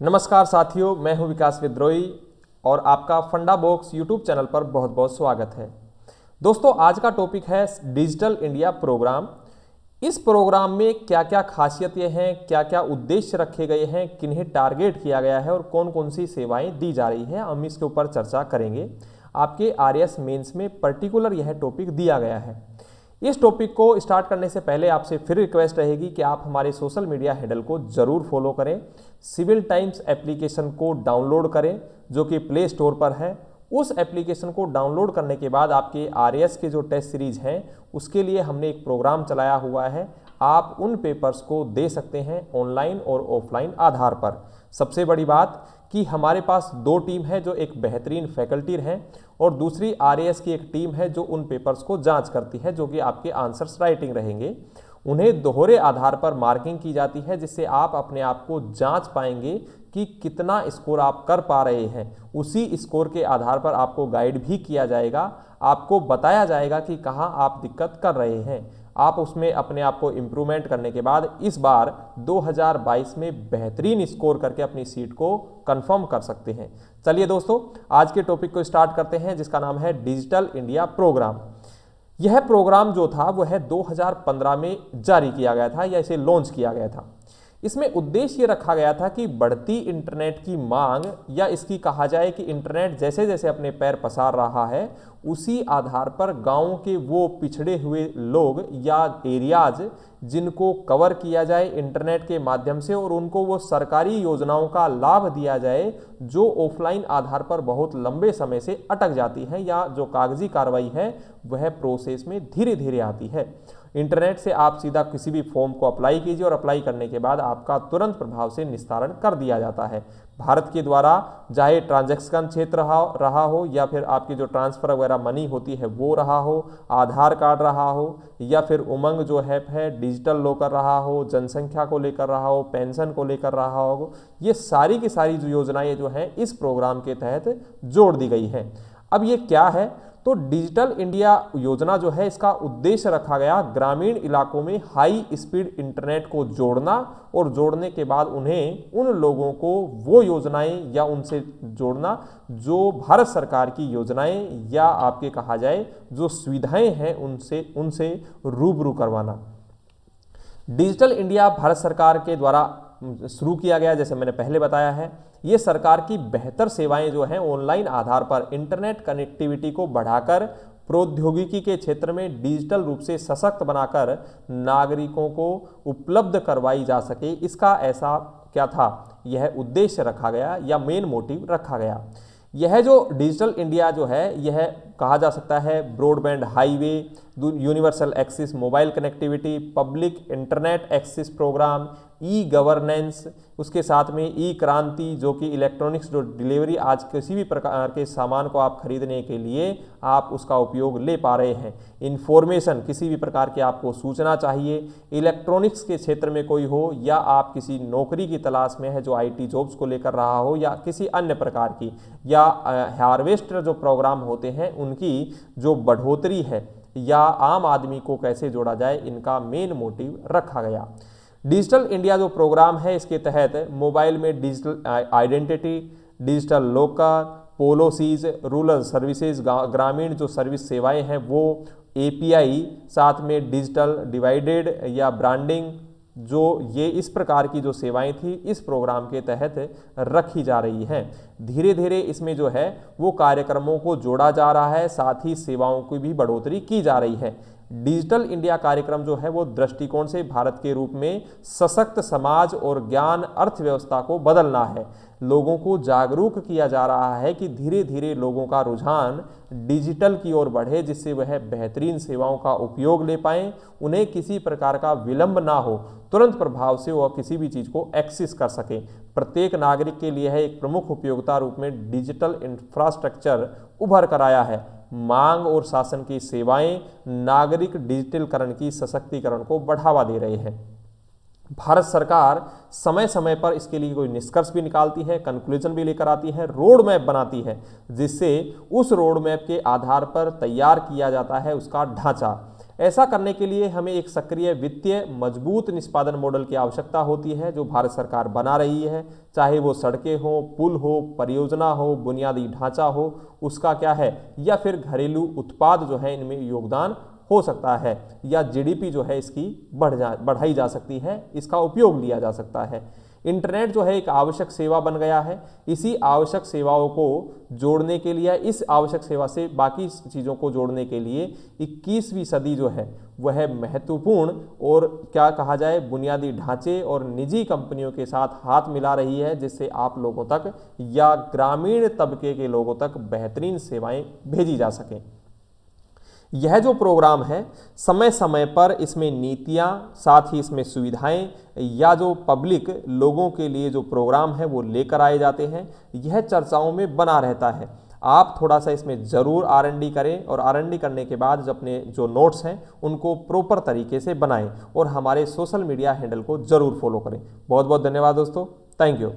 नमस्कार साथियों, मैं हूं विकास विद्रोही और आपका फंडा बॉक्स यूट्यूब चैनल पर बहुत बहुत स्वागत है। दोस्तों, आज का टॉपिक है डिजिटल इंडिया प्रोग्राम। इस प्रोग्राम में क्या क्या खासियतें हैं, क्या क्या उद्देश्य रखे गए हैं, किन्हें टारगेट किया गया है और कौन कौन सी सेवाएं दी जा रही हैं, हम इसके ऊपर चर्चा करेंगे। आपके आरएएस मेंस में पर्टिकुलर यह टॉपिक दिया गया है। इस टॉपिक को स्टार्ट करने से पहले आपसे फिर रिक्वेस्ट रहेगी कि आप हमारे सोशल मीडिया हैंडल को जरूर फॉलो करें। सिविल टाइम्स एप्लीकेशन को डाउनलोड करें जो कि प्ले स्टोर पर है। उस एप्लीकेशन को डाउनलोड करने के बाद आपके आरएएस के जो टेस्ट सीरीज हैं उसके लिए हमने एक प्रोग्राम चलाया हुआ है। आप उन पेपर्स को दे सकते हैं ऑनलाइन और ऑफलाइन आधार पर। सबसे बड़ी बात कि हमारे पास दो टीम है जो एक बेहतरीन फैकल्टी हैं और दूसरी आरएएस की एक टीम है जो उन पेपर्स को जांच करती है, जो कि आपके आंसर्स राइटिंग रहेंगे। उन्हें दोहरे आधार पर मार्किंग की जाती है जिससे आप अपने आप को जांच पाएंगे कि कितना स्कोर आप कर पा रहे हैं। उसी स्कोर के आधार पर आपको गाइड भी किया जाएगा, आपको बताया जाएगा कि कहाँ आप दिक्कत कर रहे हैं। आप उसमें अपने आप को इम्प्रूवमेंट करने के बाद इस बार 2022 में बेहतरीन स्कोर करके अपनी सीट को कंफर्म कर सकते हैं। चलिए दोस्तों, आज के टॉपिक को स्टार्ट करते हैं जिसका नाम है डिजिटल इंडिया प्रोग्राम। यह प्रोग्राम जो था वह 2015 में जारी किया गया था या इसे लॉन्च किया गया था। इसमें उद्देश्य ये रखा गया था कि बढ़ती इंटरनेट की मांग या इसकी कहा जाए कि इंटरनेट जैसे जैसे अपने पैर पसार रहा है उसी आधार पर गांव के वो पिछड़े हुए लोग या एरियाज जिनको कवर किया जाए इंटरनेट के माध्यम से और उनको वो सरकारी योजनाओं का लाभ दिया जाए जो ऑफलाइन आधार पर बहुत लंबे समय से अटक जाती हैं या जो कागजी कार्रवाई है वह प्रोसेस में धीरे धीरे आती है। इंटरनेट से आप सीधा किसी भी फॉर्म को अप्लाई कीजिए और अप्लाई करने के बाद आपका तुरंत प्रभाव से निस्तारण कर दिया जाता है। भारत के द्वारा चाहे ट्रांजैक्शन क्षेत्र रहा हो या फिर आपकी जो ट्रांसफर वगैरह मनी होती है वो रहा हो, आधार कार्ड रहा हो या फिर उमंग जो है डिजिटल लॉकर रहा हो, जनसंख्या को लेकर रहा हो, पेंशन को लेकर रहा हो, ये सारी की सारी जो योजनाएं जो हैं इस प्रोग्राम के तहत जोड़ दी गई हैं। अब ये क्या है, तो डिजिटल इंडिया योजना जो है इसका उद्देश्य रखा गया ग्रामीण इलाकों में हाई स्पीड इंटरनेट को जोड़ना और जोड़ने के बाद उन्हें उन लोगों को वो योजनाएं या उनसे जोड़ना जो भारत सरकार की योजनाएं या आपके कहा जाए जो सुविधाएं हैं उनसे रूबरू करवाना। डिजिटल इंडिया भारत सरकार के द्वारा शुरू किया गया, जैसे मैंने पहले बताया है। ये सरकार की बेहतर सेवाएं जो हैं ऑनलाइन आधार पर इंटरनेट कनेक्टिविटी को बढ़ाकर प्रौद्योगिकी के क्षेत्र में डिजिटल रूप से सशक्त बनाकर नागरिकों को उपलब्ध करवाई जा सके, इसका ऐसा क्या था, यह उद्देश्य रखा गया या मेन मोटिव रखा गया। यह जो डिजिटल इंडिया जो है यह कहा जा सकता है broadband highway, universal access mobile connectivity, public internet access programme, e governance, उसके साथ में ई क्रांति जो कि इलेक्ट्रॉनिक्स जो डिलीवरी आज किसी भी प्रकार के सामान को आप खरीदने के लिए आप उसका उपयोग ले पा रहे हैं। इंफॉर्मेशन, किसी भी प्रकार की आपको सूचना चाहिए, इलेक्ट्रॉनिक्स के क्षेत्र में कोई हो या आप किसी नौकरी की तलाश में है जो आईटी जॉब्स को लेकर रहा हो या किसी अन्य प्रकार की, या हार्वेस्टर जो प्रोग्राम होते हैं उनकी जो बढ़ोतरी है या आम आदमी को कैसे जोड़ा जाए, इनका मेन मोटिव रखा गया। डिजिटल इंडिया जो प्रोग्राम है इसके तहत मोबाइल में digital identity, digital locker, policies, rural services, ग्रामीण जो सर्विस सेवाएं हैं वो, एपीआई, साथ में डिजिटल डिवाइडेड या ब्रांडिंग, जो ये इस प्रकार की जो सेवाएं थी इस प्रोग्राम के तहत रखी जा रही हैं। धीरे धीरे इसमें जो है वो कार्यक्रमों को जोड़ा जा रहा है, साथ ही सेवाओं की भी बढ़ोतरी की जा रही है। डिजिटल इंडिया कार्यक्रम जो है वो दृष्टिकोण से भारत के रूप में सशक्त समाज और ज्ञान अर्थव्यवस्था को बदलना है। लोगों को जागरूक किया जा रहा है कि धीरे धीरे लोगों का रुझान डिजिटल की ओर बढ़े जिससे वह बेहतरीन सेवाओं का उपयोग ले पाएं, उन्हें किसी प्रकार का विलंब ना हो, तुरंत प्रभाव से वह किसी भी चीज़ को एक्सेस कर सकें। प्रत्येक नागरिक के लिए है एक प्रमुख उपयोगिता रूप में डिजिटल इंफ्रास्ट्रक्चर उभर कर आया है। मांग और शासन की सेवाएं नागरिक डिजिटलीकरण की सशक्तिकरण को बढ़ावा दे रहे हैं। भारत सरकार समय समय पर इसके लिए कोई निष्कर्ष भी निकालती है, कंक्लूजन भी लेकर आती है, रोड मैप बनाती है, जिससे उस रोड मैप के आधार पर तैयार किया जाता है उसका ढांचा। ऐसा करने के लिए हमें एक सक्रिय वित्तीय मजबूत निष्पादन मॉडल की आवश्यकता होती है जो भारत सरकार बना रही है, चाहे वो सड़कें हो, पुल हो, परियोजना हो, बुनियादी ढांचा हो, उसका क्या है, या फिर घरेलू उत्पाद जो है इनमें योगदान हो सकता है, या जीडीपी जो है इसकी बढ़ाई जा सकती है, इसका उपयोग लिया जा सकता है। इंटरनेट जो है एक आवश्यक सेवा बन गया है। इसी आवश्यक सेवाओं को जोड़ने के लिए, इस आवश्यक सेवा से बाकी चीज़ों को जोड़ने के लिए 21वीं सदी जो है वह महत्वपूर्ण और क्या कहा जाए बुनियादी ढांचे और निजी कंपनियों के साथ हाथ मिला रही है, जिससे आप लोगों तक या ग्रामीण तबके के लोगों तक बेहतरीन सेवाएं भेजी जा सकें। यह जो प्रोग्राम है समय समय पर इसमें नीतियां, साथ ही इसमें सुविधाएं या जो पब्लिक लोगों के लिए जो प्रोग्राम है वो लेकर आए जाते हैं। यह चर्चाओं में बना रहता है। आप थोड़ा सा इसमें ज़रूर R&D करें और R&D करने के बाद जो अपने जो नोट्स हैं उनको प्रॉपर तरीके से बनाएं और हमारे सोशल मीडिया हैंडल को ज़रूर फॉलो करें। बहुत बहुत धन्यवाद दोस्तों, थैंक यू।